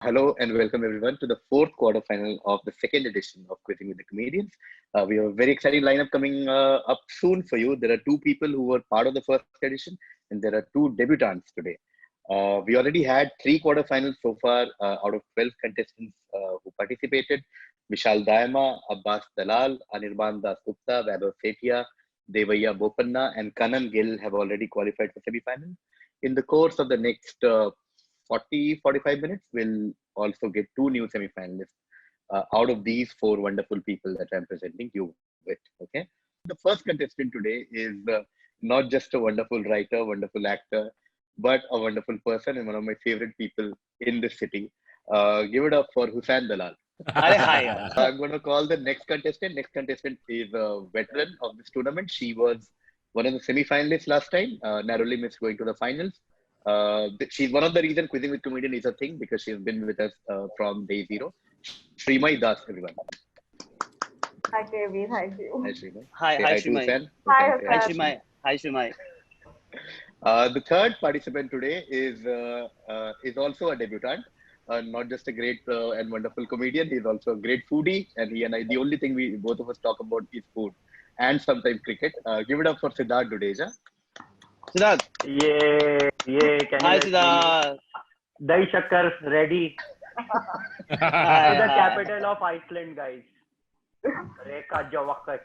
Hello and welcome everyone to the fourth quarterfinal of the second edition of Quizzing with the Comedians. We have a very exciting lineup coming up soon for you. There are two people who were part of the first edition, and there are two debutants today. We already had three quarterfinals so far out of 12 contestants who participated. Vishal Daima, Abbas Dalal, Anirban Das Gupta, Vaibhav Sethia, Devaya Bopanna, and Kanan Gill have already qualified for semi-final. In the course of the next 45 minutes, we'll also get two new semi-finalists out of these four wonderful people that I'm presenting you with. Okay. The first contestant today is not just a wonderful writer, wonderful actor, but a wonderful person and one of my favorite people in this city. Give it up for Hussain Dalal. Hi. I'm going to call the next contestant. Next contestant is a veteran of this tournament. She was one of the semi-finalists last time, narrowly missed going to the finals. She's one of the reasons Quizzing with Comedian is a thing because she's been with us from day zero. Srimay Das, everyone. Hi, Kevin. Hi, you. Hi, Srimay. Hi, Say hi, to Shimai. Hussain. Hi, Hussain, say Hussain. Shrimay. Hi, Shimai. The third participant today is also a debutant. Not just a great and wonderful comedian, he's also a great foodie. And he and I, the only thing we both of us talk about is food and sometimes cricket. Give it up for Siddharth Dudeja. Siddharth. Yeah. Can Hi, you guys see me? Siddharth. Dahi Shakkar ready. To the capital of Iceland, guys. Reykjavik.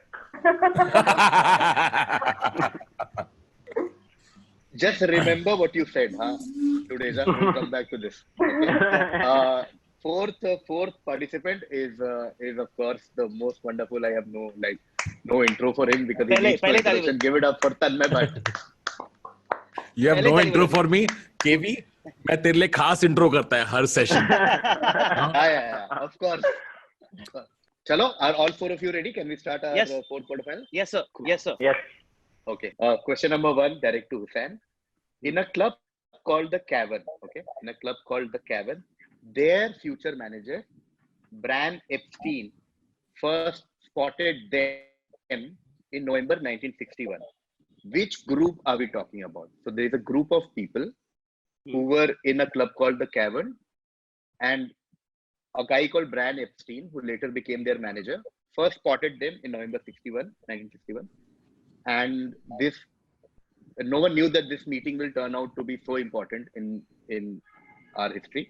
Just remember what you said, huh? Dudeja, we'll come back to this. Okay? Fourth participant is of course the most wonderful. I have no intro for him because he needs no introduction. Give it up for Tanmay Bhatt. You have no intro for me, KV. मैं तेरे लिए खास intro करता है हर session. Yeah, of course. Chalo, are all four of you ready? Can we start our Yes. fourth quarterfinal? Yes, sir. Yes, sir. Yes. Okay. Question number one, direct to Hussain. In a club called the Cavern, their future manager, Bran Epstein, first spotted them in November 1961. Which group are we talking about? So there is a group of people who were in a club called the Cavern, and a guy called Bran Epstein, who later became their manager, first spotted them in November 1961. And no one knew that this meeting will turn out to be so important in our history.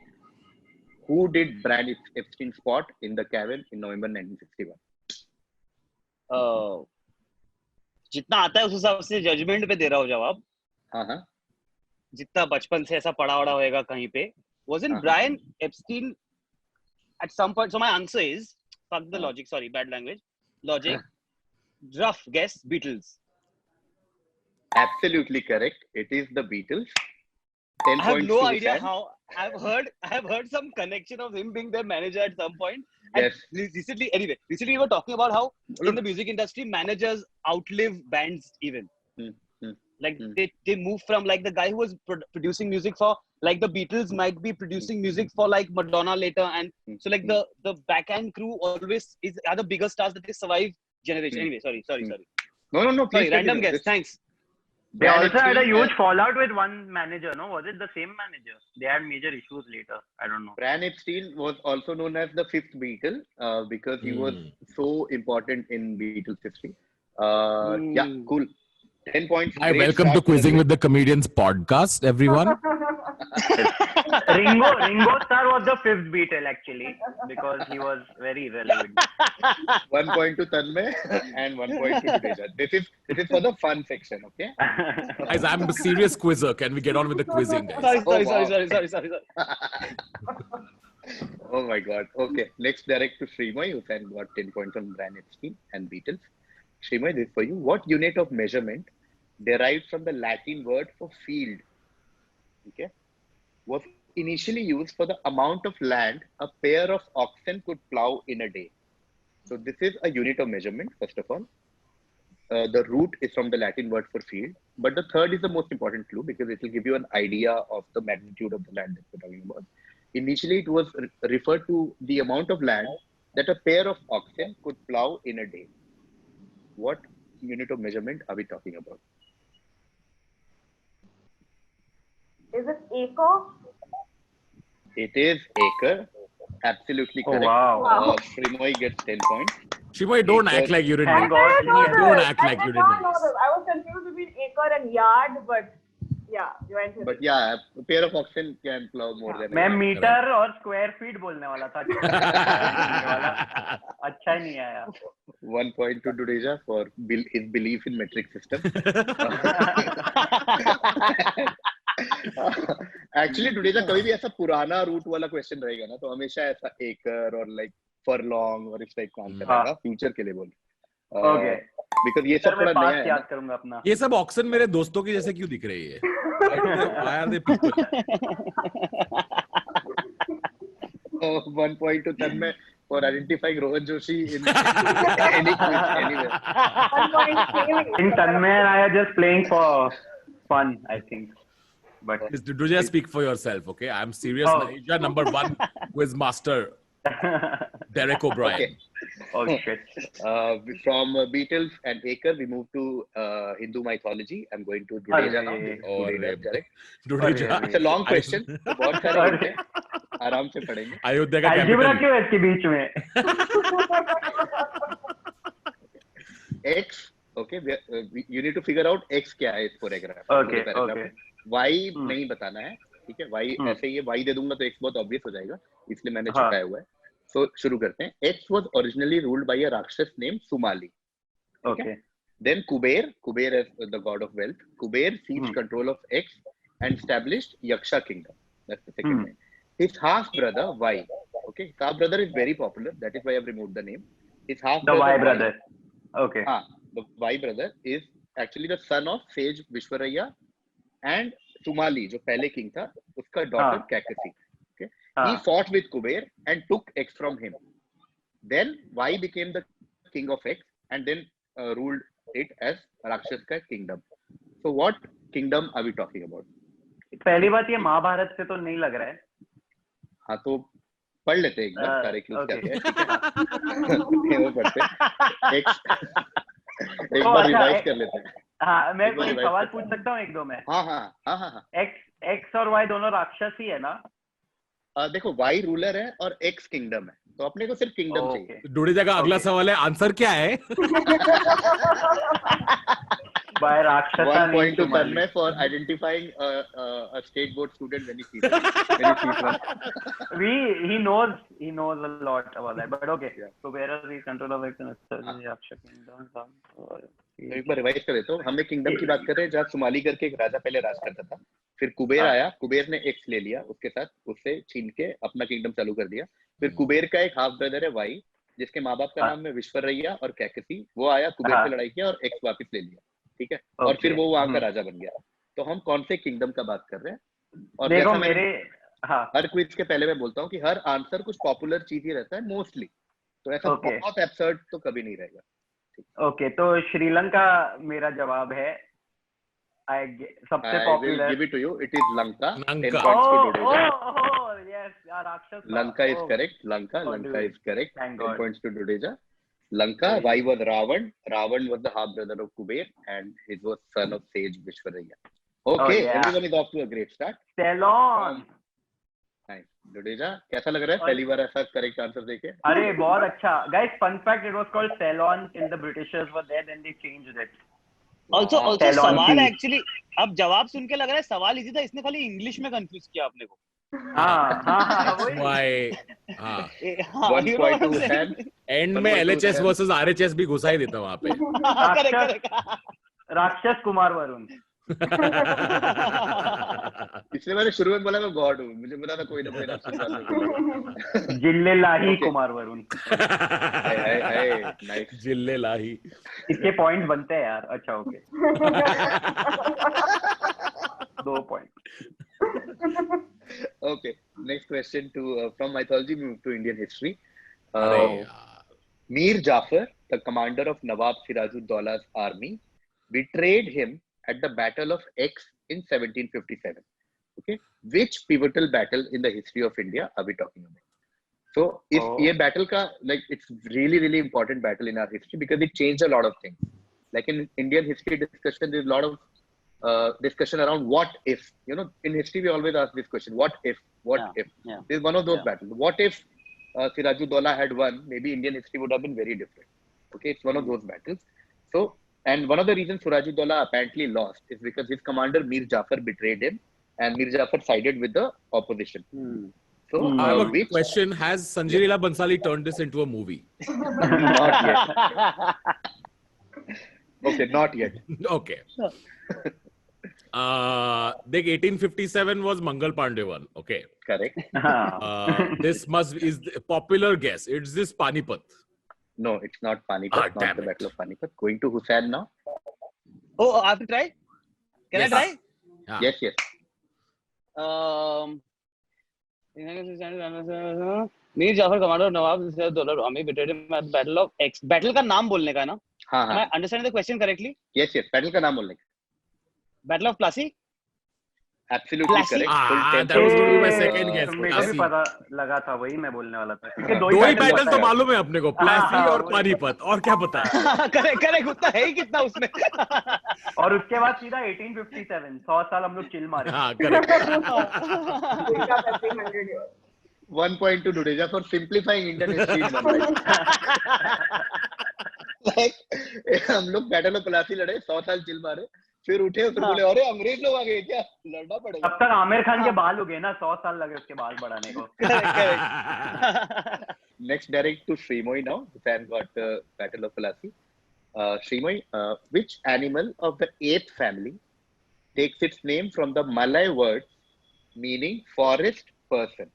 Who did Bran Epstein spot in the Cavern in November 1961? जितना आता है उस हिसाब से judgement पे दे रहा हूँ जवाब. हाँ. जितना बचपन से ऐसा पढ़ा वड़ा होएगा कहीं पे. Wasn't Brian Epstein at some point? So my answer is fuck the logic. Sorry, bad language. Logic. Rough guess. Beatles. Absolutely correct. It is the Beatles. 10 I have points no to idea Hussain. how. I have heard some connection of him being their manager at some point. Yes. And recently we were talking about how in the music industry managers outlive bands even. Like they move from like the guy who was producing music for like the Beatles might be producing music for like Madonna later, and so like the back end crew always are the bigger stars that they survive generation. Anyway, sorry. No. Please Sorry, random continue. guess. This- Thanks. They Bran also had a Epstein huge fallout with one manager, no? Was it the same manager? They had major issues later. I don't know. Bran Epstein was also known as the fifth Beatle because he was so important in Beatles history. Yeah, cool. 10 points. Hi, Great welcome to start for Quizzing everyone. with the Comedians podcast, everyone. Ringo Starr was the fifth Beatle actually because he was very relevant. 1 point to Tanmay and 1 point to Dudeja. This is for the fun section, okay? Guys, I'm a serious quizzer. Can we get on with the quizzing, guys? Sorry. Sorry. Oh my God. Okay, next direct to Srimay, who can got 10 points on Bran Epstein and Beatles. Srimay, this is for you. What unit of measurement derived from the Latin word for field, okay, was initially used for the amount of land a pair of oxen could plow in a day? So this is a unit of measurement, first of all. The root is from the Latin word for field, but the third is the most important clue because it will give you an idea of the magnitude of the land that we're talking about. Initially, it was referred to the amount of land that a pair of oxen could plow in a day. What unit of measurement are we talking about? Is it acre? It is Acre. Absolutely Oh correct. wow. Primoy gets 10 points. Shimoy, don't Acre. act like you didn't Thank know. God. Shimoy, don't act I like you did didn't not know know. this. I was confused between acre and yard, but yeah, you went with But it. yeah, a pair of oxen can plow more than a मैं yard. Metre और square feet बोलने वाला था. अच्छा ही नहीं आया. 1 point to Dudeja for his belief in metric system. Actually, Dudeja कभी भी ऐसा पुराना रूट वाला क्वेश्चन रहेगा ना, तो हमेशा ऐसा acre और like furlong और इस टाइप का आंसर रहेगा. फ्यूचर के लिए बोल. Okay. Because ये सब सर मैं थोड़ा नया पास है याद ना. करूंगा अपना. ये सब ऑक्सन मेरे दोस्तों की जैसे क्यों दिख रही है? Why are they people? 1 point to Tanmay for identifying Rohan Joshi in any quiz anywhere. 1 point saving. I think Tanmay and I are just playing for fun, I think. But Do just speak for yourself, okay? I'm serious. Oh. Asia number 1 quiz master, Derek O'Brien. Okay. oh shit. From Beatles and Acre, we move to Hindu mythology. I'm going to Dudeja now. Dudeja, correct. Dudeja. It's a long question. तो बहुत सारे hint हैं. आराम से पढ़ेंगे. अयोध्या का Algebra capital. क्यों है इसके बीच में? X. Okay. You need to figure out X क्या है इस paragraph. Okay. Okay. Y नहीं बताना है. ठीक है. Y ऐसे ही है. Y दे दूंगा तो X बहुत obvious हो जाएगा. इसलिए मैंने हाँ. छुपाया हुआ है. So शुरू करते हैं. X was originally ruled by a Rakshas named Sumali. Okay. Then Kuber is the god of wealth. Kuber seized control of X and established Yaksha kingdom. That's the second name. His half brother Y. Okay, his half brother is very popular. That is why I've removed the name. His half The brother Y brother. Okay. the Y brother is actually the son of sage Vishwaraya and Sumali, जो पहले king था, उसका daughter Kakasi. Okay, he fought with Kuber and took X from him. Then Y became the king of X and then ruled it as Rakshas का kingdom. So what kingdom are we talking about? पहली बात ये महाभारत से तो नहीं लग रहा है. हाँ तो पढ़ लेते हैं एक बार सारे क्लूज क्या है. ठीक है वो पढ़ते हैं. एक बार रिवाइज कर लेते हैं. हाँ मैं कोई सवाल पूछ सकता हूँ एक दो में. हाँ. X और Y दोनों राक्षस ही है ना? देखो Y रूलर है और X किंगडम है, तो अपने को सिर्फ किंगडम चाहिए. डुडेजा का अगला सवाल है, आंसर क्या है? By राक्षस. 1 point to Tanmay for identifying a state board student when he sees one. He knows a lot about that, but okay. So where is the control of X and Yaksha kingdom? एक बार revise कर देता हूँ. हम एक kingdom की बात कर रहे हैं जहाँ सुमाली करके एक राजा पहले राज करता था. फिर कुबेर आया, कुबेर ने एक्स ले लिया, उसके साथ उससे छीन के अपना किंगडम चालू कर दिया. फिर कुबेर का एक हाफ ब्रदर है वाई, जिसके माँ बाप का नाम है विश्वरैया और कैकसी. वो आया, कुबेर से लड़ाई किया और एक्स वापस ले लिया. ठीक है. और फिर वो वहां का राजा बन गया. तो हम कौन से किंगडम का बात कर रहे हैं? और देखो जैसा मेरे हर क्विज के पहले मैं बोलता हूँ कि हर आंसर कुछ पॉपुलर चीज ही रहता है मोस्टली. तो ऐसा बहुत एब्सर्ड तो कभी नहीं रहेगा. ओके तो श्रीलंका मेरा जवाब है. सबसे popular. Give it to you. It is Lanka. 10 Lanka. points to Dudeja. Yes, राक्षस. Lanka is correct. Lanka is correct. 10 points to Dudeja. Lanka. Y was Ravan. Ravan was the half brother of Kuber and he was son of sage Vishwaraya. Okay, everyone is off to a great start. Ceylon. Nice. Dudeja, कैसा लग रहा है पहली बार ऐसा correct answer देके? अरे बहुत अच्छा. Guys, fun fact, it was called Ceylon till the Britishers were there, then they changed it. Also सवाल एक्चुअली अब जवाब सुन के लग रहा है सवाल इजी था, इसने खाली इंग्लिश में कंफ्यूज किया अपने को. One point to Sam. And में LHS वर्सेस RHS भी घुसा ही देता वहां पे. राक्षस कुमार वरुण. इसलिए मैंने शुरू में बोला मैं गॉड हूँ. मुझे पता था कोई ना कोई राक्षस. जिल्ले लाही कुमार वरुण. नाइस. जिल्ले लाही. इसके पॉइंट बनते हैं यार. अच्छा okay. 2 point. Okay, next question from mythology we move to Indian history. Mir Jafar, the commander of Nawab Sirajuddaulla's army, betrayed him at the Battle of X in 1757. Okay, which pivotal battle in the history of India are we talking about? So, ये battle का it's really important battle in our history because it changed a lot of things. Like in Indian history discussion, there's a lot of discussion around what if. You know, in history we always ask this question: what if? What if? Yeah. This is one of those battles. What if Sirajuddaula had won? Maybe Indian history would have been very different. Okay, it's one of those battles. So, and one of the reasons Sirajuddaula apparently lost is because his commander Mir Jafar betrayed him, and Mir Jafar sided with the opposition. So, I have a question. Has Sanjay Leela Bhansali turned this into a movie? Not yet. Okay, not yet. Okay. Deख 1857 was Mangal Pandey one. Okay. Correct. This is a popular guess. It's this Panipat. No, it's not Panipat. Not the Battle of Panipat. Going to Hussain now. Oh, I have to try. Can I try? Yeah. Yes, yes. Mir Jafar commander Nawab Sirajuddaula army betrayed him at Battle of X. Battle का नाम बोलने का है ना? हाँ हाँ. Am I understanding the question correctly? Yes, yes. Battle का नाम बोलने का. Battle of Plassey? Absolutely Plassey? correct. That was going to be my second guess. मुझे भी पता लगा था, वही मैं बोलने वाला था. क्योंकि दो ही बैटल तो मालूम है अपने को, प्लासी और पानीपत, और क्या पता है? करेक्ट उतना है ही कितना उसमें. और उसके बाद सीधा 1857, 100 साल हम लोग चिल मारे. हाँ, correct. 1 point to Dudeja for simplifying Indian history. Like, हम लोग बैटल ऑफ प्लासी लड़े, 100 साल चिल मारे, फिर उठे और फिर बोले अरे अंग्रेज लोग आ गए क्या, लड़ना पड़ेगा. तब तक आमिर खान के बाल उगे ना, 100 साल लगे उसके बाल बढ़ाने को. Next, direct to Srimoy now. Fan got the battle of Plassey. Srimoy, which animal of the 8th family takes its name from the Malay word meaning forest person?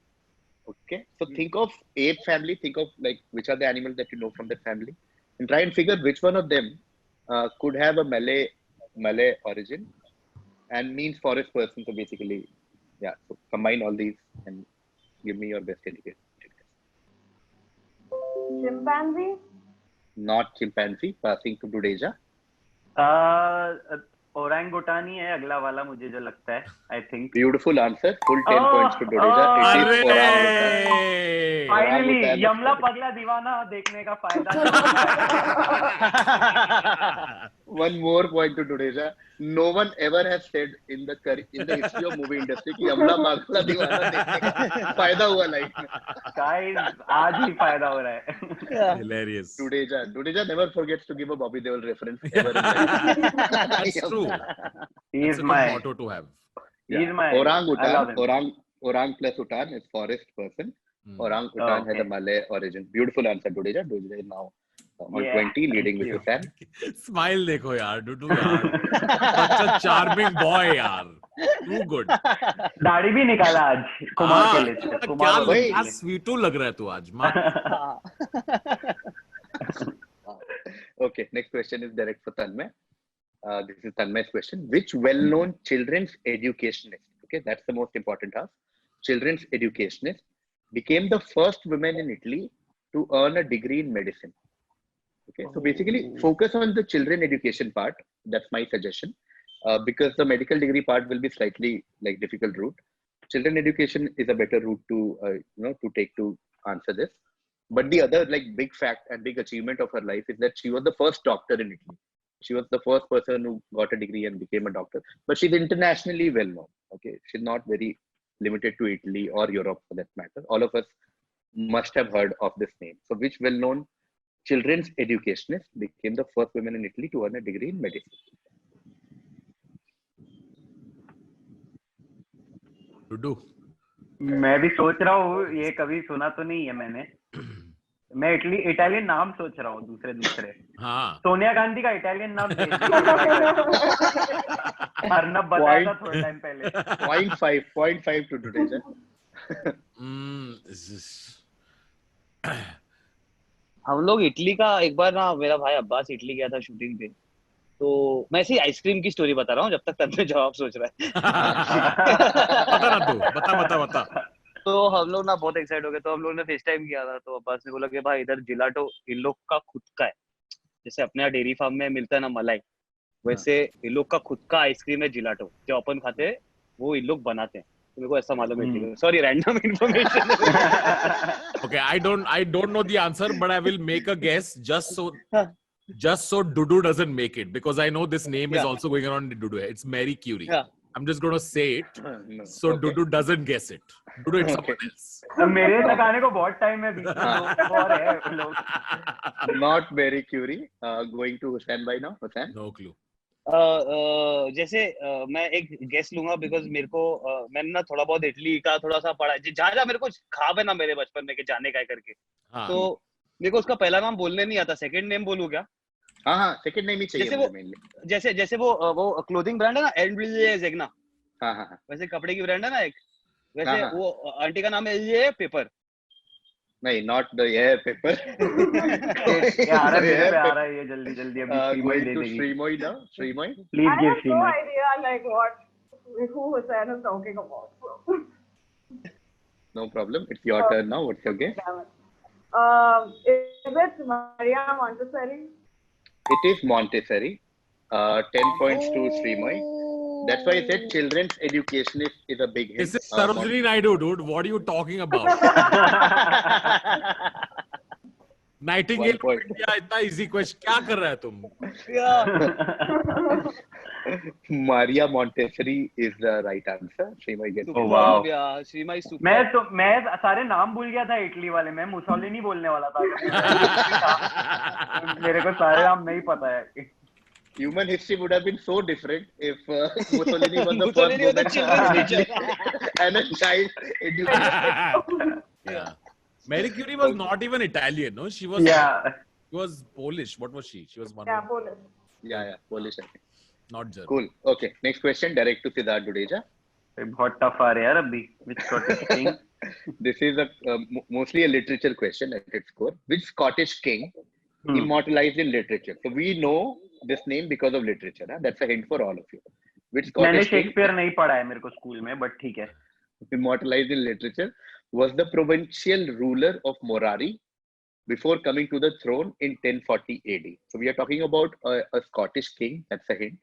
Okay, so think of 8th family. Think of like which are the animals that you know from that family, and try and figure which one of them could have a Malay origin and means forest person. So basically, yeah. So combine all these and give me your best indicator. Chimpanzee? Not chimpanzee. Passing to Dudeja. Orangutan ही है अगला वाला, मुझे जो लगता है. I think. Beautiful answer. Full 10 points to Dudeja. It is orangutan. Finally यमला पगला दीवाना देखने का फायदा. One more point to Dudeja. No one ever has said in the history of movie industry कि यमला पगला दीवाना देखने का फायदा हुआ लाइफ में. गाइस आज ही फायदा हो रहा है. Hilarious. Dudeja never forgets to give a Bobby Deol reference ever. That's true. He is That's a my. good motto to have. He is my. Orangutan. Orang plus utan is forest person. Orangutan has a Malay origin. Beautiful answer, Dudeja. Dudeja is now on 20, leading with Hussain. Smile देखो यार, डुडू यार. Such a charming boy यार. Too good. दाढ़ी भी निकाला आज कुमार के लिए. क्या स्वीटू लग रहा है तू आज. Okay, next question is direct for Tanmay. This is Tanmay's question. Which well-known children's educationist, okay, that's the most important task, children's educationist, became the first woman in Italy to earn a degree in medicine? Okay, so basically focus on the children education part. That's my suggestion, because the medical degree part will be slightly like difficult route. Children education is a better route to to take to answer this. But the other like big fact and big achievement of her life is that she was the first doctor in Italy. She was the first person who got a degree and became a doctor. But she's internationally well known. Okay, she's not very limited to Italy or Europe for that matter. All of us must have heard of this name. So which well-known children's educationist became the first woman in Italy to earn a degree in medicine? Dudu. मैं भी सोच रहा हूँ, ये कभी सुना तो नहीं है मैंने. मैं इटालियन नाम सोच रहा हूँ दूसरे. हाँ. सोनिया गांधी का इटालियन नाम अर्नब बताया था थोड़ा टाइम पहले. 0.5 to Dudeja. हम लोग इटली का एक बार ना, मेरा भाई अब्बास इटली गया था शूटिंग पे, तो मैं ऐसे आइसक्रीम की स्टोरी बता रहा हूँ जब तक तन्मय जवाब सोच रहा है. बता. तो हम लोग ना बहुत एक्साइट हो गए, तो हम लोग ने फेस टाइम किया था. तो अब्बास ने बोला कि भाई इधर जिलाटो इन लोग का खुद का है, जैसे अपने यहाँ डेयरी फार्म में मिलता है ना मलाई, वैसे इन लोग का खुद का आइसक्रीम है जिलाटो, जो अपन खाते हैं वो इन लोग बनाते हैं. तो मेरे को ऐसा मालूम है. Sorry, random information. Okay, I don't know the answer, but I will make a guess just so just so Dudu doesn't make it, because I know this name is also going around in Dudu. It's Mary Curie. Yeah. I'm just going to say it No, so okay. Dudu doesn't guess it. Dudu, it's someone else. मेरे तक आने को बहुत time है, और है लोग. Not Mary Curie. Going to Hussain bhai now. Hussain. No clue. जैसे मैं एक गेस लूंगा बिकॉज मेरे को मैंने ना थोड़ा बहुत इटली का थोड़ा सा पढ़ा, जहाँ मेरे को खाब है ना मेरे बचपन में कि जाने का करके. तो मेरे को उसका पहला नाम बोलने नहीं आता. सेकंड नेम बोलूं क्या? हाँ सेकंड नेम ही चाहिए मुझे मेनली. जैसे वो क्लोथिंग ब्रांड है ना, एलजे ज़ेग्ना. हाँ. वैसे कपड़े की ब्रांड है ना एक, वैसे वो आंटी का नाम है एलजे पेपर. नहीं, not the air paper. आ रहा है ये जल्दी अभी going to Srimoy now. Srimoy. Please give Srimoy. I have no idea like who Hussain is talking about. No problem. It's your turn now. What's your guess? Is it Maria Montessori? It is Montessori. 10 points to Srimoy. That's why I said children's education is a big hit. This is Sarojini Naidu, dude. What are you talking about? Nightingale of India, इतना easy question. क्या कर रहा है तुम? Maria Montessori is the right answer. Srimoy gets. Oh wow. Yeah, Srimoy is super. मैं सारे नाम भूल गया था इटली वाले. मैं मुसोलिनी बोलने वाला था. मेरे को सारे नाम नहीं पता है. Human history would have been so different if Mussolini was the first and a child education. Yeah. Mary Curie was not even Italian, no? She was. Yeah. She was Polish. What was she? She was one. Yeah, Polish. Yeah, Polish. I think. Not German. Cool. Okay. Next question, direct to Siddharth Dudeja. बहुत tough आ रहा है यार अभी. Which Scottish king? This is mostly a literature question at its core. Which Scottish king immortalized in literature? So we know this name because of literature. Huh? That's a hint for all of you. Which Scottish मैंने Shakespeare नहीं पढ़ा है मेरे को school में, but ठीक है. Immortalized in literature was the provincial ruler of Morari before coming to the throne in 1040 AD. So we are talking about a Scottish king. That's a hint.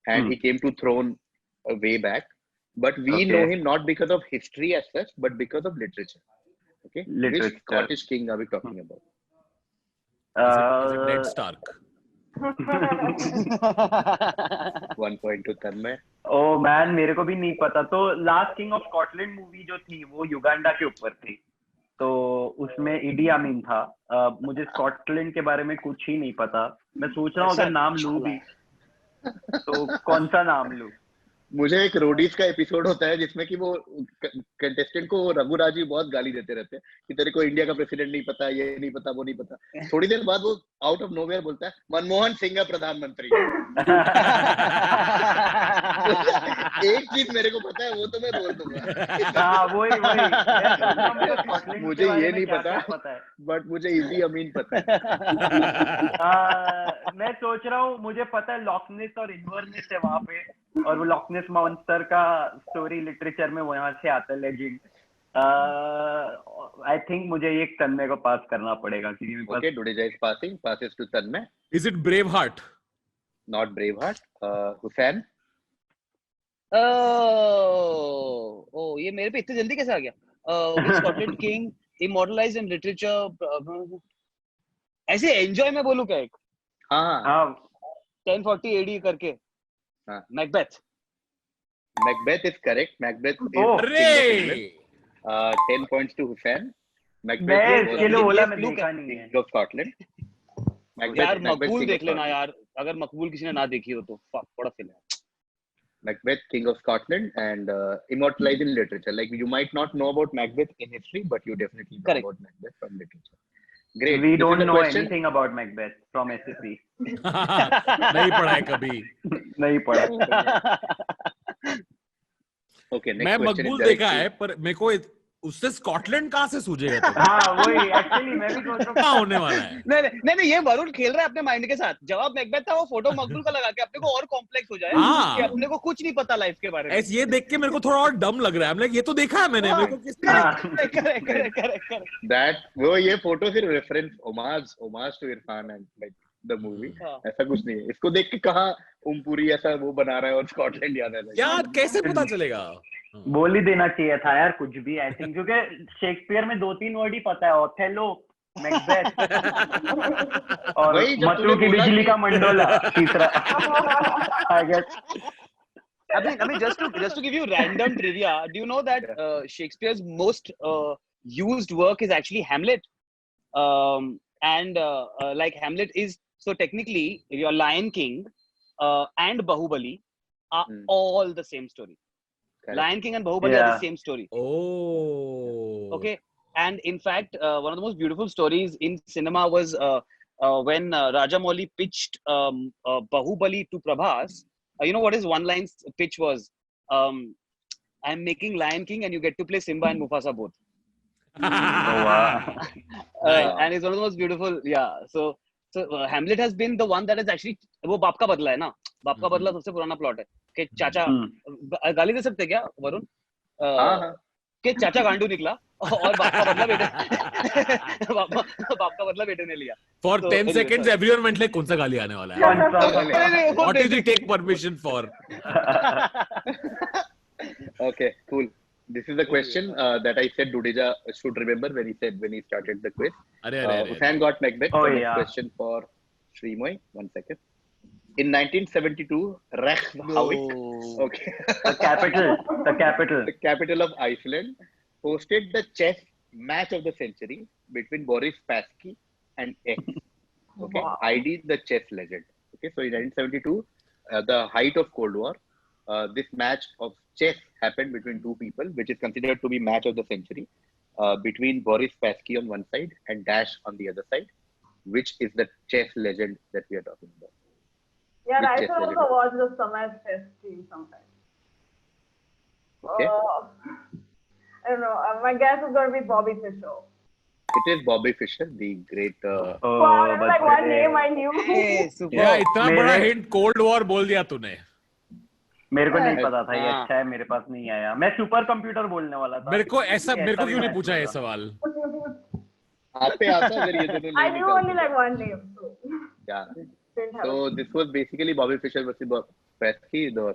And he came to throne way back. But we know him not because of history as such, but because of literature. Okay. Literature. Which Scottish king are we talking about? Is it Ned Stark? 1 point to Tanmay. Oh man, मेरे को भी नहीं पता. तो last king of Scotland movie जो थी वो Uganda के ऊपर थी. तो उसमें इडी अमीन था. मुझे स्कॉटलैंड के बारे में कुछ ही नहीं पता. मैं सोच रहा हूँ अगर नाम लूँ भी तो कौन सा नाम लूँ. मुझे एक रोडीज का एपिसोड होता है जिसमें कि वो कंटेस्टेंट को रघुराज जी बहुत गाली देते रहते हैं कि तेरे को इंडिया का प्रेसिडेंट नहीं पता, ये नहीं पता, वो नहीं पता. थोड़ी देर बाद वो आउट ऑफ नोवेयर बोलता है मनमोहन सिंह प्रधानमंत्री. एक चीज मेरे को पता है, वो तो मैं बोल दूंगा. मुझे ये नहीं पता बट मुझे इजी अमीन पता है. मैं सोच रहा हूँ मुझे पता है लॉकनेस और इन्वर्नेस है वहां पे, और वो लॉकनेस मॉन्स्टर का स्टोरी लिटरेचर में वहां से आता है लेजेंड. आई थिंक मुझे एक तन्मय को पास करना पड़ेगा. Okay, Dudeja is passing. Passes to Tanmay. Is it Braveheart? Not Braveheart. Hussain. ये मेरे पे इतनी जल्दी कैसे आ गया? Scotland king immortalised in literature. ऐसे एंजॉय में बोलूं क्या एक? हाँ 1040 AD करके. Macbeth. Macbeth is correct. Macbeth is 10 points to Hussain. Macbeth is King of Scotland. यार मकबूल देख लेना यार, अगर मकबूल किसी ने ना देखी हो तो बड़ा फिल्म है. Macbeth, King of Scotland, and immortalized in literature. Like you might not know about Macbeth in history, but you definitely know about Macbeth from literature. Great. We don't know anything about Macbeth from SSC. नहीं पढ़ा है कभी. नहीं पढ़ा. Okay, next मैं question. मकबूल देखा है पर मेरे को उससे स्कॉटलैंड कहाँ से सूझेगा? हाँ वही एक्चुअली मैं भी सोच रहा हूँ क्या होने वाला है. नहीं ये वरुण खेल रहा है अपने माइंड के साथ. जवाब मैकबेथ था, वो फोटो मकबूल का लगा के अपने को और कॉम्प्लेक्स हो जाए कि अपने को कुछ नहीं पता लाइफ के बारे में. ऐसे ये देख के मेरे को थोड़ा और डम लग रहा है. ये तो देखा है मैंने. मेरे को किसने? करेक्ट. That वो ये फोटो सिर्फ reference homage to Irfan and like the movie. ऐसा कुछ नहीं है. इसको देख के कहा ओमपुरी ऐसा वो बना रहा है और स्कॉटलैंड याद आ रहा है. यार कैसे पता चलेगा? बोल ही देना चाहिए था यार कुछ भी. आई थिंक क्योंकि शेक्सपियर में 2-3 वर्ड ही पता है. ओथेलो मैकबेथ और वही जब मतू तूने की बोला बिजली कि- का मंडोला तीसरा I guess I mean, just to give you random trivia, do you know that Shakespeare's most used work is actually Hamlet? And like Hamlet is, so technically your Lion King and Bahubali are all the same story. Correct. Lion King and Bahubali are the same story. Oh. Okay, and in fact, one of the most beautiful stories in cinema was when Rajamouli pitched Bahubali to Prabhas. You know what his one-line pitch was? I'm making Lion King, and you get to play Simba and Mufasa both. And it's one of the most beautiful. Yeah. So Hamlet has been the one that has actually वो बाप का बदला है ना. बाप का बदला सबसे पुराना प्लॉट है कि चाचा गाली दे सकते क्या वरुण कि चाचा गांडू निकला और बाप का बदला बेटे बाप का बदला बेटे ने लिया. For 10 seconds, everyone went like, कौन सा गाली आने वाला है? What did he take permission for? Okay, cool. This is the question that I said Dudeja should remember when he started the quiz. Hussain got Macbeth. Next question for Srimoy. 1 second. In 1972, Reykjavik, okay, the capital of Iceland, hosted the chess match of the century between Boris Spassky and X. Okay, ID the chess legend. Okay, so in 1972, the height of Cold War, this match of chess happened between two people, which is considered to be match of the century, between Boris Spassky on one side and Dash on the other side, which is the chess legend that we are talking about. Yeah, I should also watch the Summer Chess team sometimes. Okay. I don't know. My guess is going to be Bobby Fischer. It is Bobby Fischer, the great. Wow, that's like one name I knew. Yeah, इतना बड़ा hint Cold War बोल दिया तूने. मेरे को नहीं पता था ये अच्छा है मेरे पास नहीं आया. मैं सुपर कंप्यूटर बोलने वाला था. मेरे को क्यों नहीं पूछा ये सवाल? आप पे आता अगर ये दोनों I knew only like one name. Yeah. So this was basically Bobby Fischer versus Spassky, the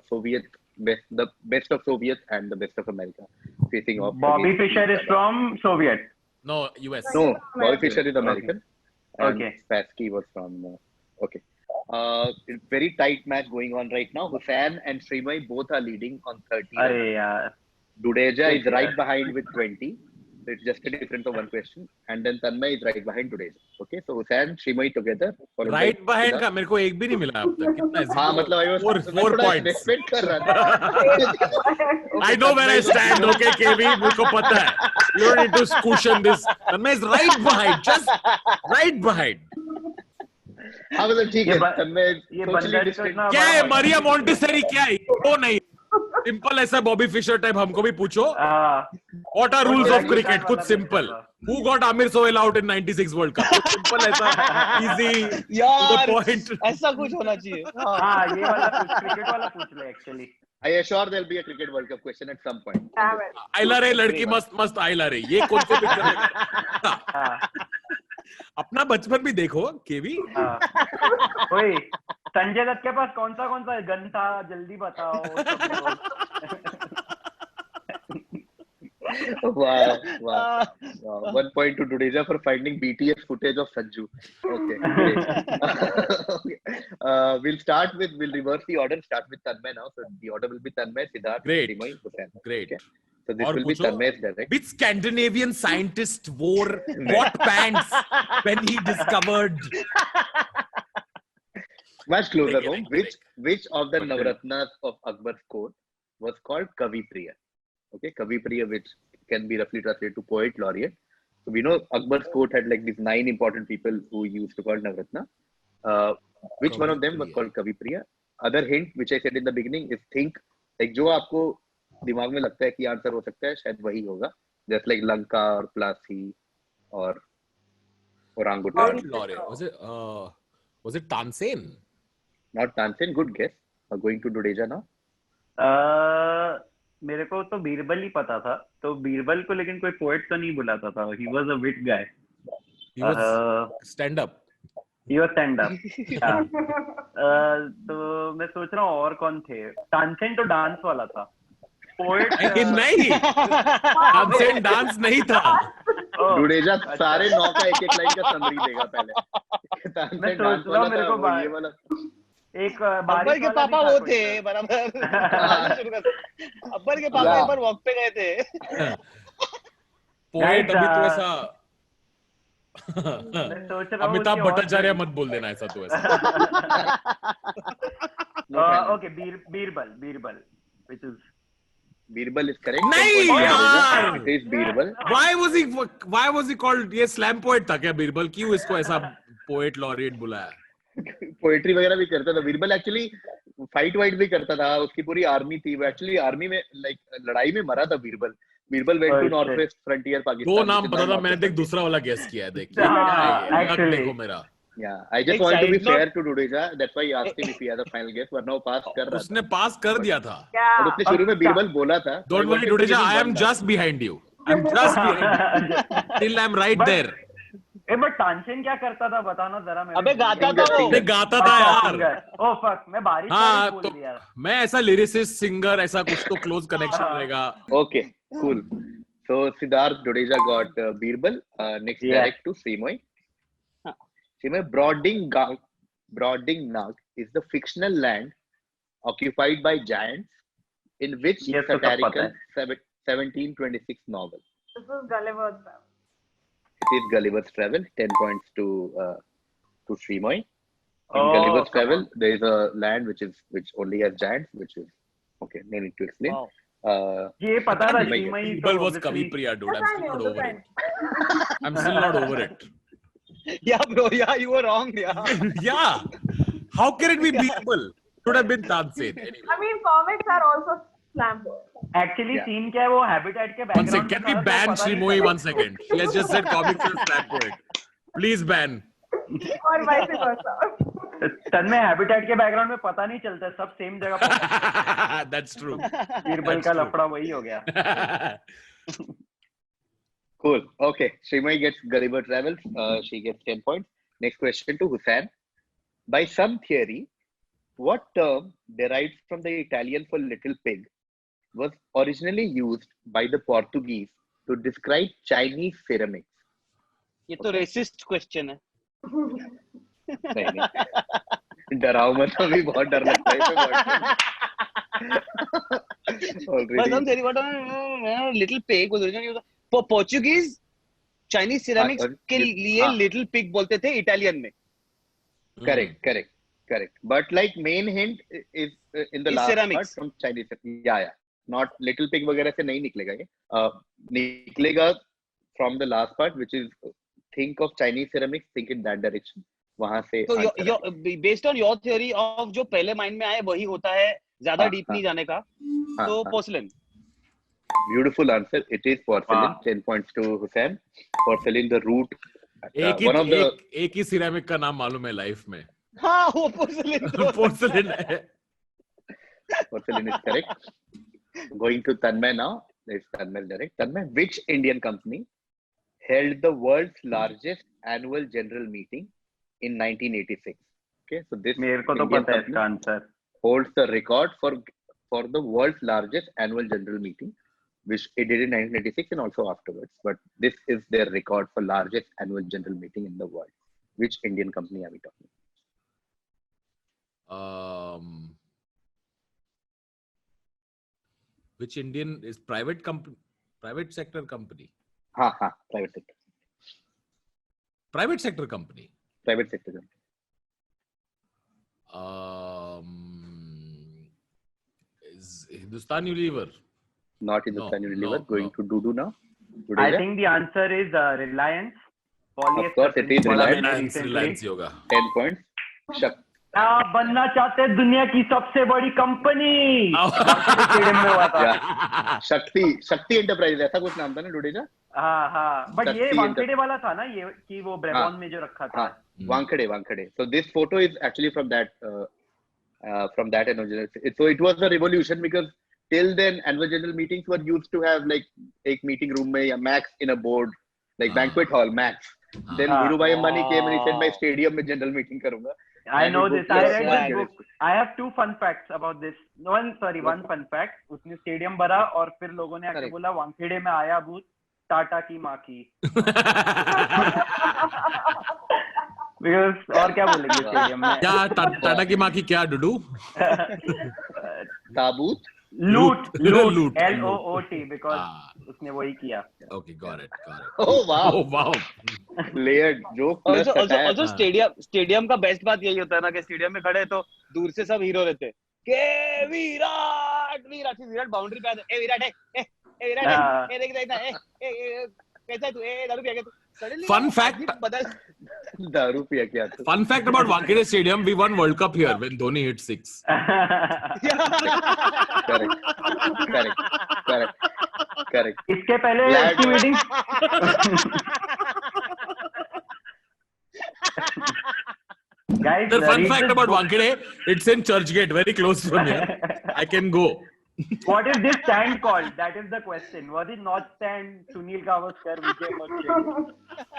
best of Soviet and the best of America facing off. Bobby Fischer is from Soviet. No, US. No, Bobby Fischer is American. Okay. And Spassky was from. Okay. Very tight match going on right now. Hussain and Srimoy both are leading on 30. Dudeja is right behind with 20. So it's just a difference of one question. And then Tanmay is right behind Dudeja. Okay, so Hussain, Srimoy together. Right behind का मेरे को एक भी नहीं मिला अब तक. कितना है? हाँ मतलब I was 4 points. कर रहा था. I know where I stand. Okay, KV, मेरे को पता है. You don't need to cushion this. Tanmay is right behind, just right behind. हाँ मतलब ठीक है. Tanmay socially distant. क्या है Maria Montessori क्या है? वो नहीं. सिंपल ऐसा बॉबी फिशर टाइप हमको भी पूछो. What are rules of cricket? कुछ simple. Who got Amir Sohail out in 96 World Cup? Simple ऐसा easy to the point. ऐसा कुछ होना चाहिए. हाँ ये वाला क्रिकेट वाला पूछ ले actually. I assure there'll be a cricket World Cup question at some point. आइला रे लड़की मस्त आइला रे. ये कौन से पिक्चर में? अपना बचपन भी देखो केवी. ओए संजय दत्त के पास कौन सा गन था जल्दी बताओ. Wow. 1 point to Dudeja for finding BTS footage of Sanju. Okay. We'll reverse the order. Start with Tanmay now. So the order will be Tanmay, Siddharth, Srimoy, Hussain. Great. Okay. So this will be Tanmay's direct. Which Scandinavian scientist wore what pants when he discovered? Much closer home. Which of the Navratnas of Akbar's court was called Kavi Priya? Okay, Kavi Priya, which can be roughly translated to poet laureate. So we know Akbar's court had like these 9 important people who used to call Navratna. Which one of them was called Kavi Priya? Other hint which I said in the beginning is think like जो आपको दिमाग में लगता है कि answer हो सकता है शायद वही होगा. Just like Lanka or Plassey or orangutan. Was it Tansen? Not Tansen. Good guess. Going to Dudeja now. मेरे को तो बीरबल ही पता था. तो बीरबल को लेकिन कोई पोएट तो नहीं बुलाता था. He was a wit guy. He was stand-up. तो मैं सोच रहा हूँ और कौन थे. तानसेन तो डांस वाला था. पोएट नहीं, तानसेन डांस नहीं था। डुडेजा सारे 9 का एक लाइन का समरी देगा पहले। मैं सोच रहा हूँ मेरे को ये वाला एक अब्बर के पापा वो थे बराबर। अब्बर के पापा एक बार वॉक पे गए थे। पोएट अभी तो ऐसा मैं सोच रहा हूँ अमिताभ भट्टाचार्य मत बोल देना ऐसा तो ऐसा। Okay Birbal which is Birbal is correct। नहीं यार, it is Birbal. why was he called? ये स्लैम पोएट था क्या बीरबल? क्यों इसको ऐसा पोएट लॉरिएट बुलाया? पोएट्री वगैरह भी करता था बीरबल। एक्चुअली फाइट वाइट भी करता था, उसकी पूरी आर्मी थी। वो एक्चुअली आर्मी में लाइक लड़ाई में मरा था Birbal. Birbal went to north west frontier Pakistan. दो नाम पता था, मैंने देख दूसरा वाला गेस किया है। देखिए देखो मेरा। Yeah, I just want to be fair to Dudeja. That's why I asked him if he has a final guess. वरना वो पास कर रहा था। उसने पास कर दिया था। और उसने शुरू में बीरबल बोला था। Don't worry Dudeja, I am just behind you. I'm just behind you. Till I'm right there. But Tansen क्या करता था बताना जरा मेरे। अबे गाता था वो। नहीं गाता था यार। ओह फक, मैं बारिश हाँ बोल तो दिया। मैं ऐसा लिरिसिस्ट सिंगर ऐसा कुछ तो क्लोज कनेक्शन रहेगा। Okay, cool. So Siddharth Dudeja got Birbal. Next direct to Srimoy. Srimoy, Brobdingnag is the fictional land occupied by giants in which satirical 1726 novel. This is Gulliver's Travels. It is Gulliver's Travel. 10 points to Srimoy. In Gulliver's Travel, there is a land which only has giants, which is okay. No need to explain. Wow. ये पता था Srimoy Birbal was Kavipriya, dude. I'm still not over it. I'm still not over it. Yeah, bro. Yeah, you were wrong. Yeah. Yeah. How can it be Birbal? Should have been Tansen. Anyway. I mean, comics are also slam poets. Actually scene क्या है वो habitat के One background second. Can we ban Srimoy 1 second? She has just said comics and slam poet. Please ban. Or vice versa. तन में habitat के background में पता नहीं चलता, सब सेम जगह पर। That's true. बीरबल का लफड़ा वही हो गया। Cool. Okay. Srimoy gets Gulliver Travels. She gets 10 points. Next question to Hussain. By some theory, what term derived from the Italian for little pig was originally used by the Portuguese to describe Chinese ceramics? ये तो racist question है। नहीं डराओ मत, अभी बहुत डर लगता है But some theory, what little pig was originally used for Portuguese Chinese ceramics के लिए little pig बोलते थे इटालियन में। Correct. But like main hint is in the last part from Chinese. Yeah. Not little pig वगैरह से नहीं निकलेगा ये। निकलेगा from the last part, which is think of Chinese ceramics, think in that direction. वहां से। तो based on your theory of जो पहले माइंड में आए वही होता है, ज्यादा डीप नहीं जाने का। तो porcelain. Beautiful answer. It is porcelain. 10 points to Hussain. Porcelain, the root. एक ही सिरेमिक का नाम मालूम है लाइफ में। हाँ वो porcelain है। Porcelain is correct. Going to Tanmay now. There's Tanmay direct. Tanmay, which Indian company held the world's largest annual general meeting in 1986? Okay, so this मेरे को तो पता है इसका answer. Holds the record for the world's largest annual general meeting, which it did in 1986 and also afterwards. But this is their record for largest annual general meeting in the world. Which Indian company are we talking about? Which Indian is private sector company? Private sector. Private sector company. Private sector company. Is Hindustan Unilever? Not Hindustan Unilever. Going to Dudu now. I think the answer is Reliance. Of course, it is Reliance Yoga. 10 points. बनना चाहते दुनिया की सबसे बड़ी company. शक्ति enterprise ऐसा कुछ नाम था ना डुडेजा। हाँ बट ये वांखेड़े वाला था ना ये कि वो ब्रेबॉन में जो रखा था। Wankhede. So this photo is actually from that annual general. So it was a revolution because till then annual general meetings were used to have like एक meeting room में या max in a board like banquet hall max. Then Dhirubhai Ambani came and he said मैं stadium में general meeting करूँगा. I know this. I read this Swag. book. I have two fun facts about this. One fun fact. उसने stadium भरा और फिर लोगों ने आके Correct. बोला वानखेड़े में आया भूत, टाटा की माँ की. Because और क्या बोलेंगे स्टेडियम में? क्या टाटा की माँ की क्या डुडू? ताबूत. Loot. Loot. LOOT. Because उसने वही किया. Okay, got it. Oh wow. Oh wow. Layered joke. plus satire. Also stadium का बेस्ट बात यही होता है ना कि स्टेडियम में खड़े तो दूर से सब हीरो रहते हैं के विराट बाउंड्री पे आते, ए विराट है, ए विराट है, ए देख ए कैसा है तू, ए दारू पिया क्या तू? Suddenly Fun fact. बदल. दारू पिया क्या तू? Fun fact about Wankhede Stadium: we won World Cup here when Dhoni hit 6. Correct. इसके पहले Glad- उसकी meeting Guys, The fun read fact this about book. Wankhede, it's in Churchgate, very close from here. I can go. What is this stand called? That is the question. Was it North Stand, Sunil Gavaskar, Vijay Merchant,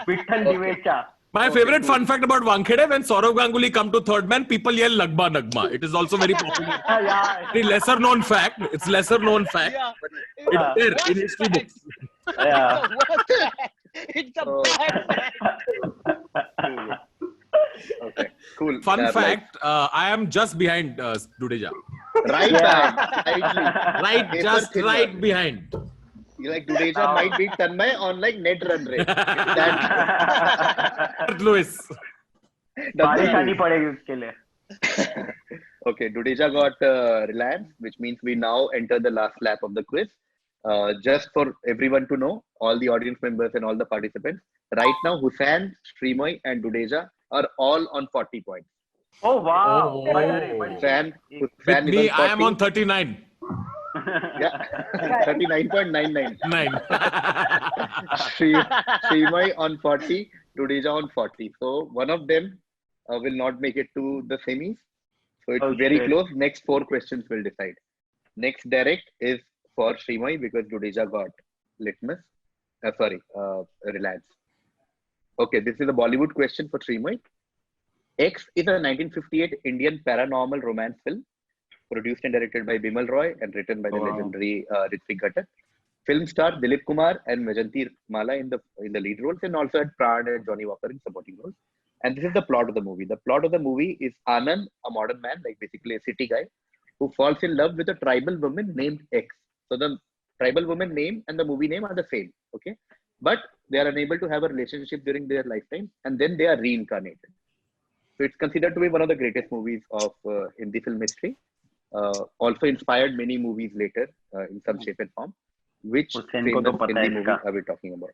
Vitthal Divecha? My favorite fun fact about Wankhede: when Saurav Ganguly come to third man, people yell Lagba Nagma. It is also very popular. Yeah. Very lesser known fact. It's lesser known fact. Yeah. It's there in history books. Yeah. It's a bad fact. Okay. Cool. Fun fact: I am just behind Dudeja. Right back. Rightly. Right, Paper just thin right one. behind. You like Dudeja might beat Tanmay on like net run rate. That. Lewis. बारिश आनी पड़ेगी उसके लिए. Okay, Dudeja got Reliance, which means we now enter the last lap of the quiz. Just for everyone to know, all the audience members and all the participants, right now Hussain, Srimoy and Dudeja are all on 40 points. Oh wow. Oh. Hussain With is me, on 40. I am on 39. Yeah, 39.99. 9. Srimoy on 40, Dudeja on 40. So one of them will not make it to the semis. So it's very close. Next 4 questions will decide. Next direct is for Srimoy because Dudeja got Litmus. Reliance. Okay, this is a Bollywood question for Srimoy. X is a 1958 Indian paranormal romance film produced and directed by Bimal Roy and written by the legendary Ritwik Ghatak. Film star Dilip Kumar and Vajanti Mala in the lead roles, and also had Pran and Johnny Walker in supporting roles. And this is the plot of the movie. The plot of the movie is Anand, a modern man, like basically a city guy, who falls in love with a tribal woman named X. So the tribal woman name and the movie name are the same, okay? But they are unable to have a relationship during their lifetime, and then they are reincarnated. So it's considered to be one of the greatest movies of Hindi film history. Also inspired many movies later in some shape and form. Which famous Hindi movie are we talking about?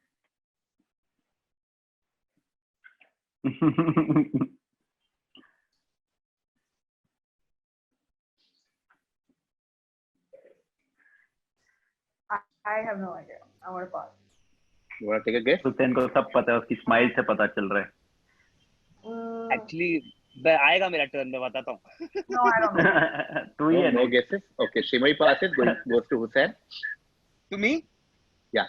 I have no idea. I want to pass. You want to take a guess? Hussain को सब पता है, उसकी smile से पता चल रहा है. Actually, आएगा मेरा टर्न, मैं बताता हूँ. No, I don't know. तू ही है. No guesses. Okay, Srimoy passes. Goes to Hussain. To me? Yeah.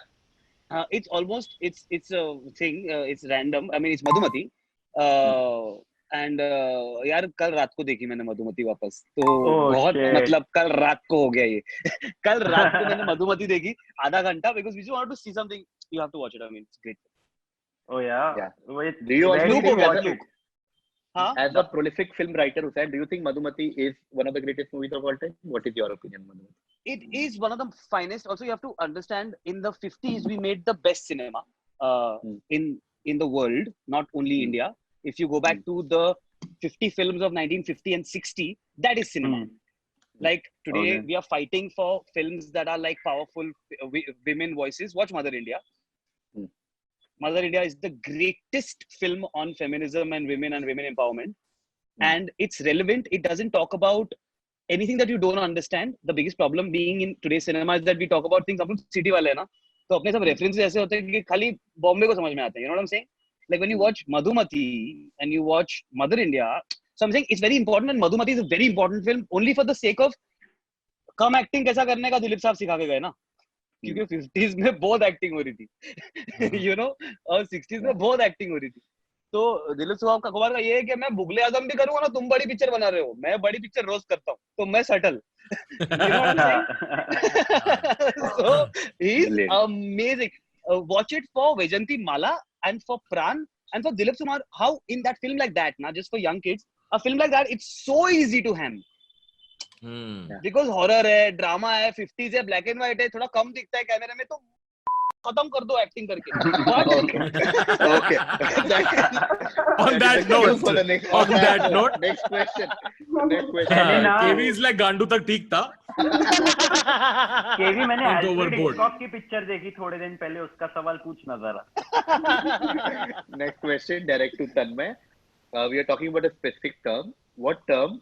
It's almost it's a thing. It's random. I mean, it's Madhumati. And यार कल रात को देखी मैंने मधुमती वापस, तो बहुत मतलब कल रात को हो गया ये. कल रात को मैंने मधुमती देखी आधा घंटा because we just wanted to see something. You have to watch it. I mean, it's great. Oh yeah. Yeah. Wait, Do you also think watch it? As a prolific film writer, Hussain, do you think Madhumati is one of the greatest movies of all time? What is your opinion, Madhumati? It is one of the finest. Also, you have to understand, in the 50s, we made the best cinema in the world, not only India. If you go back to the 50 films of 1950 and 60, that is cinema. Like today, we are fighting for films that are like powerful women voices. Watch Mother India. Mother India is the greatest film on feminism and women empowerment. And it's relevant. It doesn't talk about anything that you don't understand. The biggest problem being in today's cinema is that we talk about things. हम city वाले हैं ना, तो अपने सब references ऐसे होते हैं कि खाली बॉम्बे को समझ में आते हैं. You know what I'm saying? Like when you watch Madhumati and you watch Mother India, so I'm saying it's very important, and Madhumati is a very important film only for the sake of come acting कैसा करने का दिलीप साहब सिखा के गए ना. क्योंकि 50s में बहुत एक्टिंग हो रही थी, you know, और 60s में बहुत एक्टिंग हो रही थी. तो दिलीप कुमार का ये है कि मैं मुगले आजम भी करूंगा ना, तुम बड़ी पिक्चर बना रहे हो, मैं बड़ी पिक्चर रोज करता हूँ, तो मैं subtle. You know what I'm saying? So he's amazing. Watch it for Vaijayanti Mala and for Pran and for Dilip Kumar. How in that film like that, not just for young kids, a film like that, it's so easy to ham. Because horror है, drama है, 50s है, black and white है, थोड़ा कम दिखता है कैमरे में, तो खत्म कर दो एक्टिंग करके. Okay. On that note, next question. KV is like गांडू तक ठीक था. केवी मैंने अल्फ्रेड हिचकॉक की पिक्चर देखी थोड़े दिन पहले, उसका सवाल पूछना जरा. Next question, direct to Tanmay. We are talking about a specific term. What term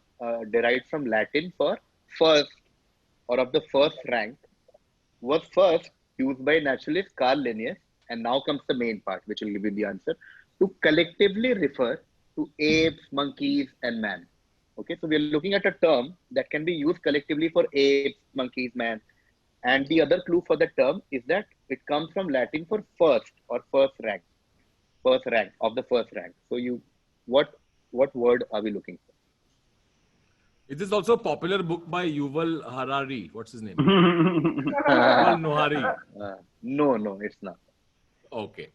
derived from Latin for first or of the first rank was first used by naturalist Carl Linnaeus, and now comes the main part, which will give you the answer, to collectively refer to apes, monkeys, and man. Okay, so we are looking at a term that can be used collectively for apes, monkeys, man. And the other clue for the term is that it comes from Latin for first or first rank of the first rank. So what word are we looking for? Is this also a popular book by Yuval Harari? What's his name? Yuval Nohari. No, it's not. Okay.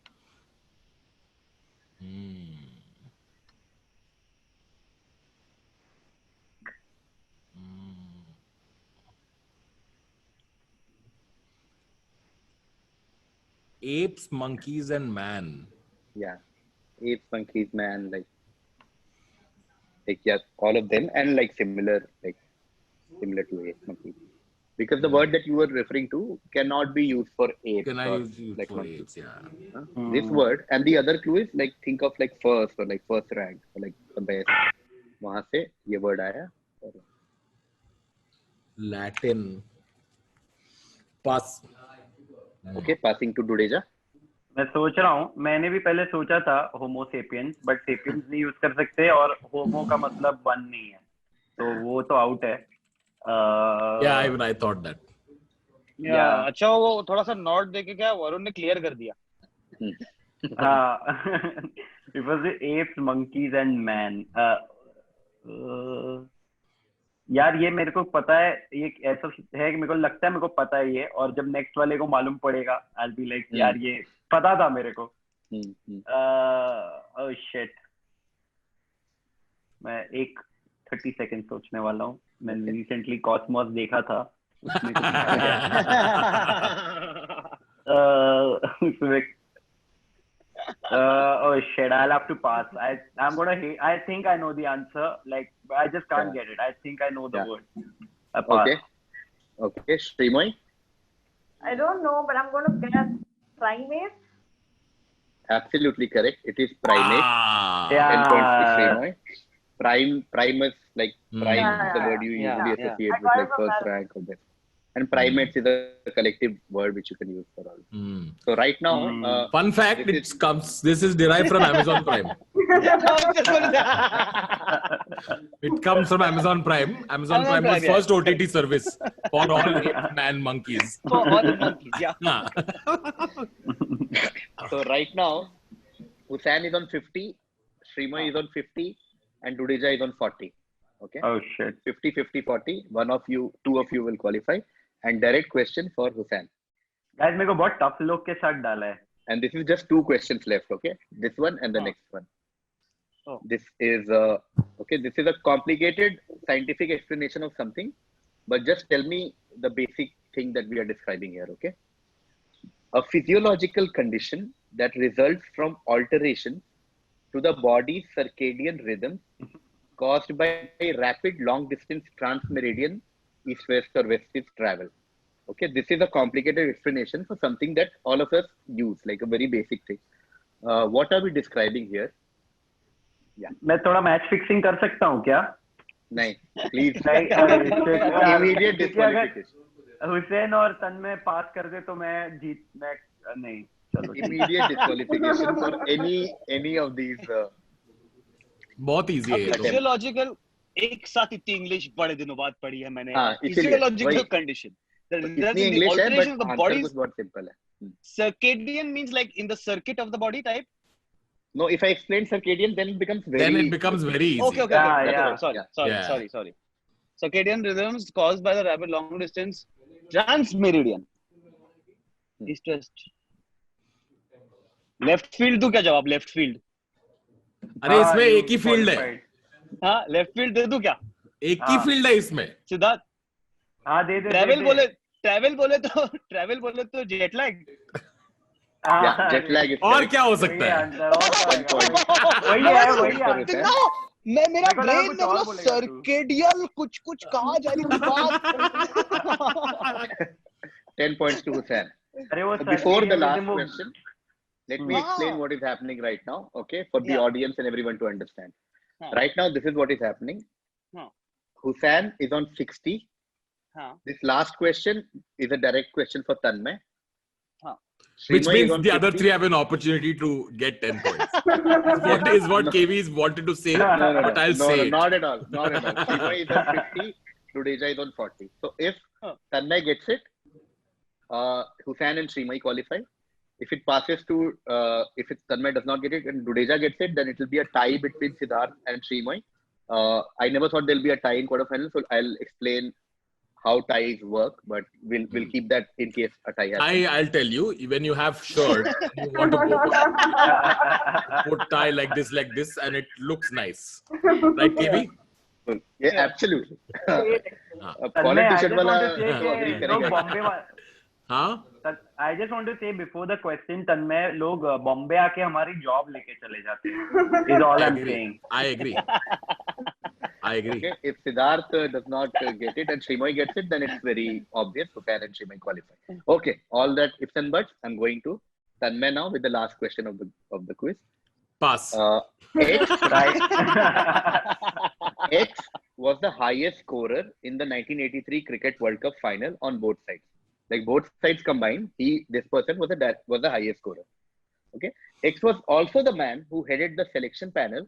Apes, monkeys, and man. Yeah, apes, monkeys, man, like yeah, all of them, and like similar to apes, monkeys. Because the word that you were referring to cannot be used for apes. Can I use like for monkeys. apes? Yeah. This word, and the other clue is like think of like first or like first rank or like the best. वहाँ से ये word आया. Latin. Pass. Okay, passing to Dudeja. मैं सोच रहा हूँ, मैंने भी पहले सोचा था होमो सेपियंस, बट सेपियंस नहीं यूज कर सकते और होमो का मतलब वन नहीं है, तो वो तो आउट है. Yeah, even I thought that. Yeah. अच्छा, वो थोड़ा सा नॉट देके क्या वरुण ने क्लियर कर दिया. हाँ. It was the apes, monkeys and man. यार ये मेरे को पता है, ये ऐसा है कि मेरे को लगता है मेरे को पता है ये, और जब नेक्स्ट वाले को मालूम पड़ेगा I'll be like यार ये पता था मेरे को. Oh shit. मैं एक 30 सेकंड सोचने वाला हूँ. मैंने रिसेंटली कॉस्मोस देखा था, उसमें oh shit, I'll have to pass. I think I know the answer. Like I just can't get it. I think I know the word. Okay, Srimoy. I don't know, but I'm going to guess primates. Absolutely correct. It is primate. Yeah. 10 points to Srimoy. Primus, like prime is the word you usually associate with like first rank or this. And primates is a collective word which you can use for all. So right now, fun fact: this is derived from Amazon Prime. It comes from Amazon Prime. Amazon Prime was first OTT service for all man monkeys. For all the monkeys, yeah. So right now, Hussain is on 50, Srimoy is on 50, and Dudeja is on 40. Okay. Oh shit. 50, 50, 40. Two of you will qualify. And direct question for Hussain. Guys, मेरे को बहुत tough लोग के साथ डाला है. And this is just 2 questions left. Okay. This one and the next one. This is This is a complicated scientific explanation of something, but just tell me the basic thing that we are describing here. Okay. A physiological condition that results from alteration to the body's circadian rhythm caused by rapid long-distance transmeridian east-west or west-east travel. Okay, this is a complicated explanation for something that all of us use, like a very basic thing. What are we describing here? Yeah. मैं थोड़ा match fixing कर सकता हूँ क्या? नहीं, please. Immediate disqualification. Hussain और तन्मय पास कर दे तो मैं नहीं. चलो. Immediate disqualification for any of these. बहुत easy है. Physiological. एक साथ इतनी इंग्लिश बड़े दिनों बाद पढ़ी है मैंने. Physiological condition. इतनी इंग्लिश है, but आंसर कुछ बहुत सिंपल है. Circadian means like in the circuit of the body type. No, if I explain circadian, then it becomes very easy. Okay. Yeah. Sorry. Circadian rhythms caused by the rapid long distance transmeridian. East west. Left field तो क्या जवाब? Left field. अरे इसमें एक ही field है. हाँ, left field दे दूं क्या? एक ही फील्ड है इसमें. सिद्धार्थ. हाँ दे. ट्रैवल बोले तो जेट लैग. Jet lag. और क्या हो सकता है? वही है. मेरा ब्रेन में बोला सर्केडियल कुछ कहा जा रही बात. 10 points to Hussain. Before the last question, let me explain what is happening right now, okay, for the audience and everyone to understand. Right now, this is what is happening. Hussain is on 60. This last question is a direct question for Tanmay. Which means the other three have an opportunity to get 10 points. What is what KV is wanted to say, but I'll say it. Not at all. Srimay is on 50, Dudeja is on 40. So if Tanmay gets it, Hussain and Srimay qualify. If it passes to, if Tanmay does not get it and Dudeja gets it, then it will be a tie between Siddharth and Srimay. I never thought there will be a tie in quarterfinals, so I'll explain how ties work, but we'll keep that in case a tie happens. I'll tell you, when you have shirt, you want to put tie like this, and it looks nice. Right, KV? Yeah, absolutely. I just want to say before the question, Tanmay, लोग बॉम्बे आके हमारी job लेके चले जाते हैं. Is all I'm saying. I agree. Okay, if Siddharth does not get it and Srimay gets it, then it's very obvious Hussain and Srimay qualify. Okay, all that ifs and buts. I'm going to Tanmay now with the last question of the quiz. Pass. X was the highest scorer in the 1983 Cricket World Cup final on both sides. Like both sides combined, this person was the highest scorer. Okay, X was also the man who headed the selection panel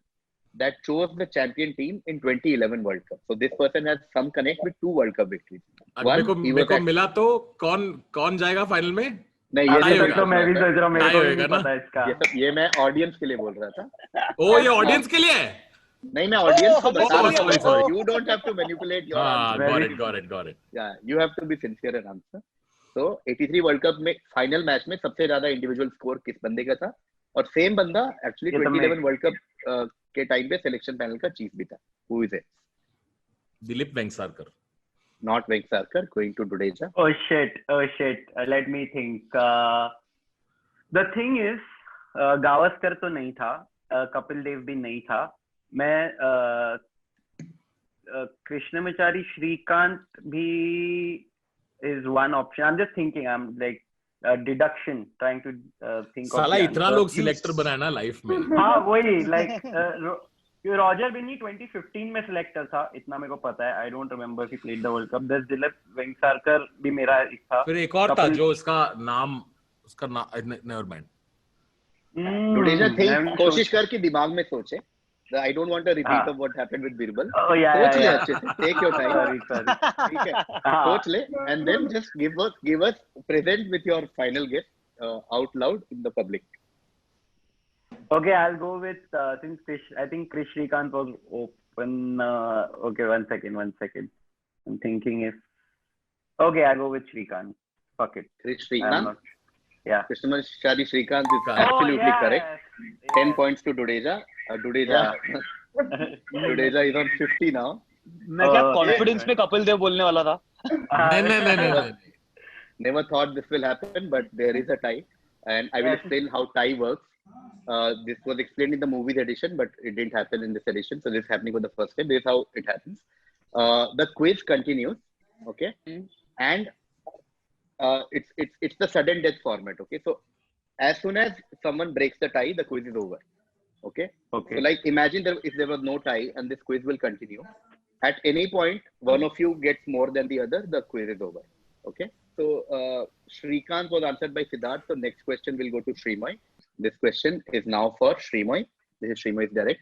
that chose the champion team in 2011 World Cup. So this person has some connect with 2 World Cup victories. मेरे को मिला तो कौन जाएगा final में? नहीं, ये तो मैं भी सोच रहा हूँ, मेरे को नहीं पता इसका. ये मैं ऑडियंस के लिए बोल रहा था. ओ, ये ऑडियंस के लिए है? नहीं, मैं ऑडियंस को बता रहा हूँ. Sorry. You don't have to manipulate your answer. Got it. Yeah, you have to be sincere and answer. So 83 world cup में फाइनल मैच में सबसे ज्यादा इंडिविजुअल स्कोर किस बंदे का था? और सेम बंदा एक्चुअली 2011 वर्ल्ड कप के टाइम पे सिलेक्शन पैनल का चीफ भी था. Who is it? Dilip Vengsarkar. Not Vengsarkar. Going to Dudeja. Oh shit. Let me think. The thing is, Gavaskar तो नहीं था, कपिल देव भी नहीं था. मैं कृष्णमाचारी श्रीकांत भी is one option. I'm just thinking. I'm like deduction, trying to think. साला इतना लोग सिलेक्टर बनाया ना लाइफ में. हाँ वही like रॉजर बिन्नी 2015 में सिलेक्टर था, इतना मेरे को पता है. I don't remember he played the World Cup. There's Dilip Vengsarkar भी मेरा एक था. फिर एक और था जो उसका नाम never mind. Dudeja think कोशिश करके दिमाग में सोचे. I don't want a repeat of what happened with Birbal. Oh yeah. सोच ले अच्छे से. Take your time. Sorry. ठीक है. सोच ले and then just give us present with your final guess out loud in the public. Okay, I'll go with since I think Krish Shrikant was open. Okay, one second. I'm thinking if. Okay, I'll go with Shrikant. Fuck it. Krish Shrikant. Yeah. Krishnamacharya Shrikant is absolutely correct. 10 points to Dudeja. Dudeja is on 50 now. मैं क्या confidence में कपिल देव बोलने वाला था. नहीं. Never thought this will happen, but there is a tie, and I will explain how tie works. This was explained in the movies edition, but it didn't happen in this edition. So this is happening for the first time. This is how it happens. The quiz continues, okay, and it's the sudden death format, okay. So as soon as someone breaks the tie, the quiz is over, okay. So like imagine if there was no tie and this quiz will continue. At any point, one of you gets more than the other, the quiz is over, okay. So Shrikant was answered by Siddharth. So next question will go to Srimay. This question is now for Srimay. This is Srimay's direct.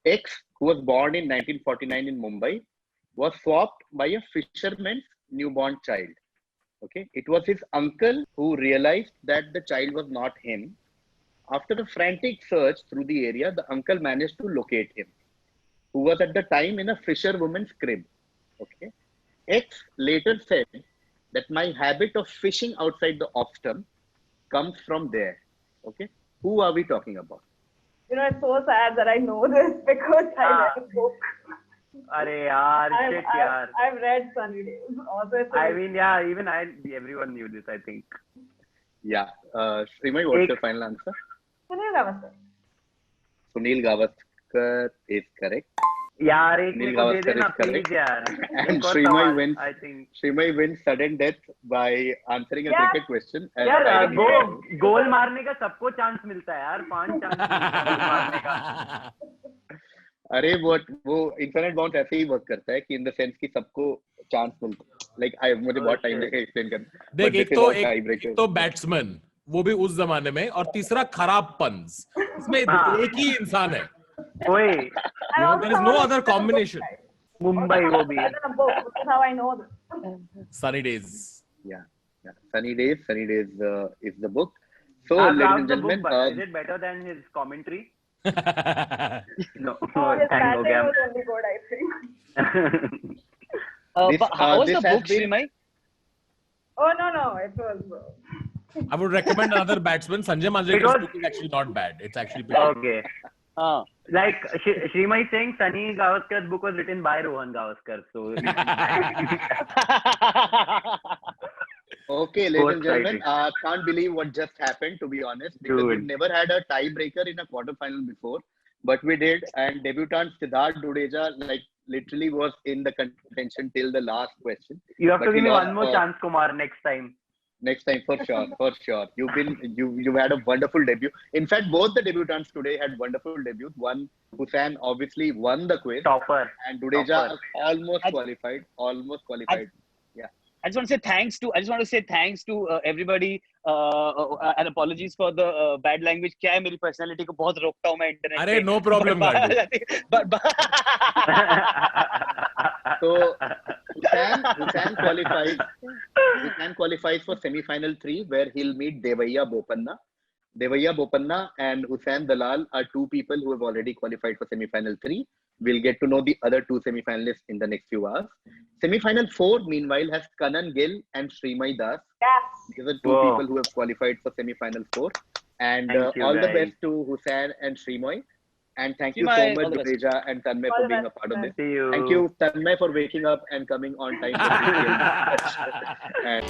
X, who was born in 1949 in Mumbai, was swapped by a fisherman's newborn child. Okay, it was his uncle who realized that the child was not him After a frantic search through the area, the uncle managed to locate him, who was at the time in a fisherwoman's crib. Okay. X later said that my habit of fishing outside the ostrum comes from there. Okay. Who are we talking about? You know, it's so sad that I know this because I read a book. अरे यार, shit यार. I've read Sunny Days. Also, I mean, yeah, even everyone knew this, I think. Yeah. Srimay, what's your final answer? Sunil Gavaskar. Sunil Gavaskar is correct. यार एक Sunil को दे Gavaskar देना is correct. please यार. And Srimay wins sudden death by answering a cricket question. यार गोल मारने का सबको chance मिलता है यार, 5 चांस मारने का. अरे वो इन्फिनिट बाउंड ऐसे ही वर्क करता है कि इन द सेंस कि सबको चांस मिलता है. लाइक मुझे बहुत टाइम लगे एक्सप्लेन करने. देख, एक तो बैट्समैन, वो भी उस जमाने में, और तीसरा खराब पंच. इसमें एक ही इंसान है. ओए, there is no other combination. Mumbai वो भी. That's how I know this. Sunny Days. Yeah. Sunny Days is the book. So, ladies and gentlemen, is it better than his commentary? No, His thank batting you. was only good, I think. But how was the this has book, been- Srimay? Oh, no, it was... I would recommend another batsman. Sanjay Manjrekar's book is actually not bad. It's actually pretty good. Okay. Like Srimay saying Sunny Gavaskar's book was written by Rohan Gavaskar. So okay, ladies and gentlemen, can't believe what just happened, to be honest, because we've never had a tiebreaker in a quarterfinal before, but we did, and debutant Siddharth Dudeja literally was in the contention till the last question. You have But to give we me lost, one more chance, Kumar, next time. Next time, for sure. You've had a wonderful debut. In fact, both the debutants today had wonderful debuts. One, Hussain obviously won the quiz, Topper. and Dudeja almost qualified. I just want to say thanks to everybody and apologies for the bad language. क्या है, मेरी personality को बहुत रोकता हूँ मैं internet पे. अरे no problem, Gandhi. But So Hussain qualifies for semi-final 3, where he'll meet Devaiya Bopanna. Devaiya Bopanna and Hussain Dalal are two people who have already qualified for semi-final 3. We'll get to know the other two semi-finalists in the next few hours. Semi-final 4, meanwhile, has Kanan Gill and Srimay Das. Yes. These are two people who have qualified for semi-final 4. And all the best to Hussain and Srimay. And thank you so much, Dudeja and Tanmay, for being a part of this. See you. Thank you, Tanmay, for waking up and coming on time. And